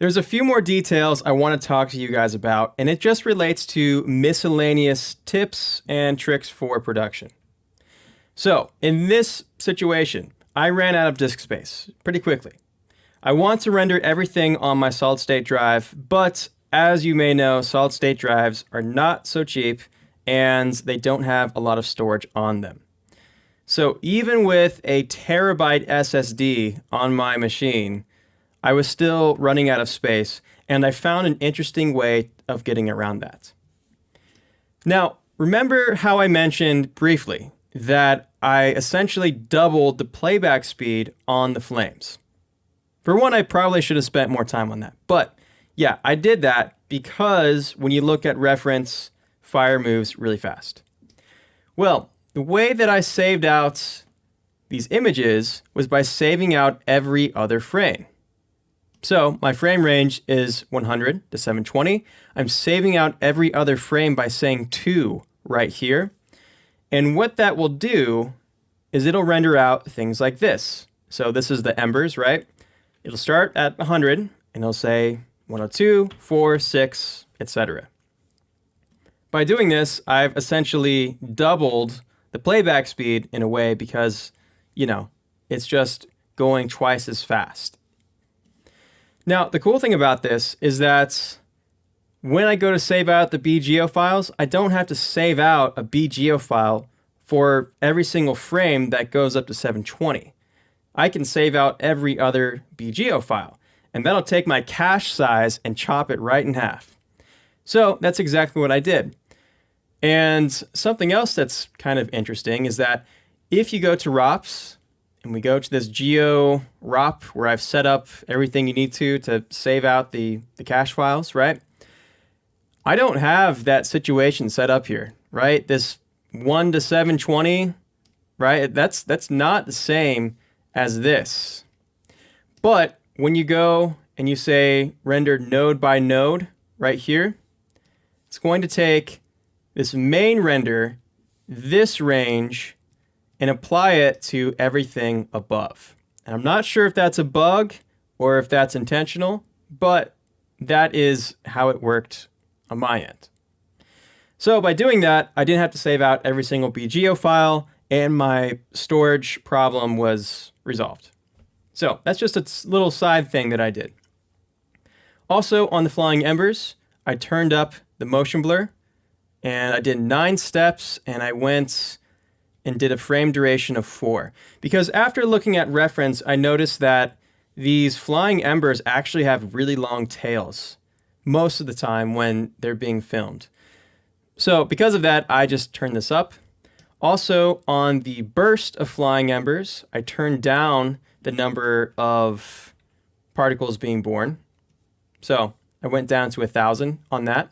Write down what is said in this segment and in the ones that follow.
There's a few more details I want to talk to you guys about, and it just relates to miscellaneous tips and tricks for production. So, in this situation, I ran out of disk space pretty quickly. I want to render everything on my solid state drive, but as you may know, solid state drives are not so cheap and they don't have a lot of storage on them. So even with a terabyte SSD on my machine, I was still running out of space, and I found an interesting way of getting around that. Now, remember how I mentioned briefly that I essentially doubled the playback speed on the Flames? For one, I probably should have spent more time on that. But yeah, I did that because when you look at reference, fire moves really fast. Well, the way that I saved out these images was by saving out every other frame. So my frame range is 100 to 720. I'm saving out every other frame by saying 2 right here. And what that will do is it'll render out things like this. So this is the embers, right? It'll start at 100 and it'll say 102, 4, 6, etc. By doing this, I've essentially doubled the playback speed in a way because, it's just going twice as fast. Now, the cool thing about this is that when I go to save out the BGO files, I don't have to save out a BGO file for every single frame that goes up to 720. I can save out every other BGO file, and that'll take my cache size and chop it right in half. So that's exactly what I did. And something else that's kind of interesting is that if you go to ROPS, and we go to this Geo ROP where I've set up everything you need to save out the cache files, right? I don't have that situation set up here, right? This 1 to 720, right? That's not the same as this. But when you go and you say render node by node right here, it's going to take this main render, this range, and apply it to everything above. And I'm not sure if that's a bug or if that's intentional, but that is how it worked on my end. So by doing that, I didn't have to save out every single BGO file, and my storage problem was resolved. So that's just a little side thing that I did. Also on the flying embers, I turned up the motion blur, and I did 9 steps, and I went and did a frame duration of 4. Because after looking at reference, I noticed that these flying embers actually have really long tails most of the time when they're being filmed. So because of that, I just turned this up. Also, on the burst of flying embers, I turned down the number of particles being born. So I went down to 1,000 on that.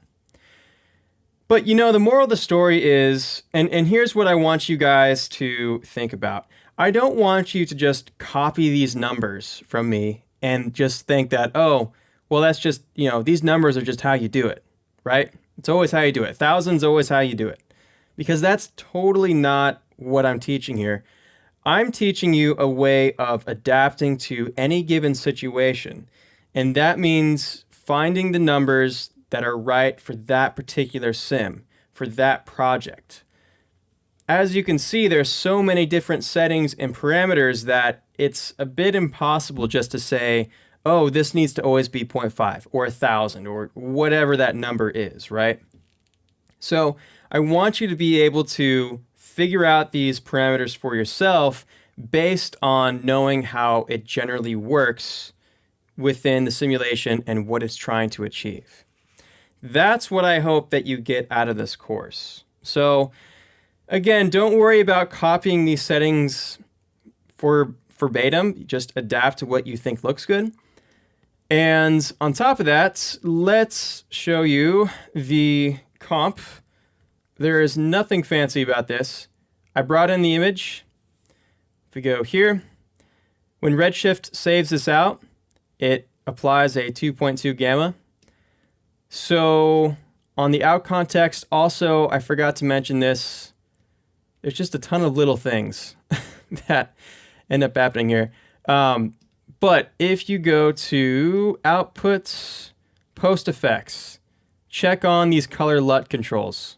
But the moral of the story is, and here's what I want you guys to think about. I don't want you to just copy these numbers from me and just think that, oh, well, that's just, these numbers are just how you do it, right? It's always how you do it. 1,000's always how you do it. Because that's totally not what I'm teaching here. I'm teaching you a way of adapting to any given situation. And that means finding the numbers that are right for that particular sim, for that project. As you can see, there's so many different settings and parameters that it's a bit impossible just to say, oh, this needs to always be 0.5 or 1,000 or whatever that number is, right? So I want you to be able to figure out these parameters for yourself based on knowing how it generally works within the simulation and what it's trying to achieve. That's what I hope that you get out of this course. So again, don't worry about copying these settings for verbatim. Just adapt to what you think looks good. And on top of that, let's show you the comp. There is nothing fancy about this. I brought in the image. If we go here, when Redshift saves this out, it applies a 2.2 gamma. So on the out context, also, I forgot to mention this. There's just a ton of little things that end up happening here. But if you go to Outputs, Post Effects, check on these color LUT controls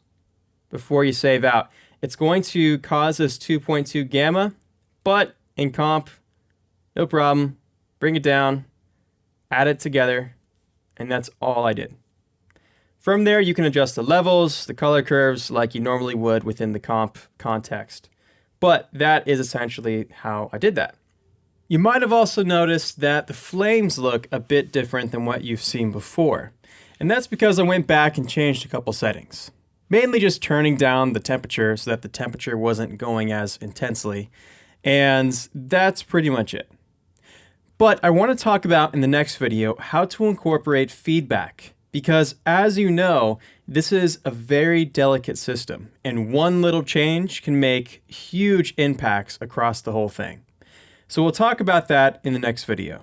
before you save out. It's going to cause this 2.2 gamma, but in comp, no problem. Bring it down, add it together, and that's all I did. From there, you can adjust the levels, the color curves like you normally would within the comp context. But that is essentially how I did that. You might have also noticed that the flames look a bit different than what you've seen before. And that's because I went back and changed a couple settings. Mainly just turning down the temperature so that the temperature wasn't going as intensely. And that's pretty much it. But I want to talk about in the next video how to incorporate feedback. Because as you know, this is a very delicate system. And one little change can make huge impacts across the whole thing. So we'll talk about that in the next video.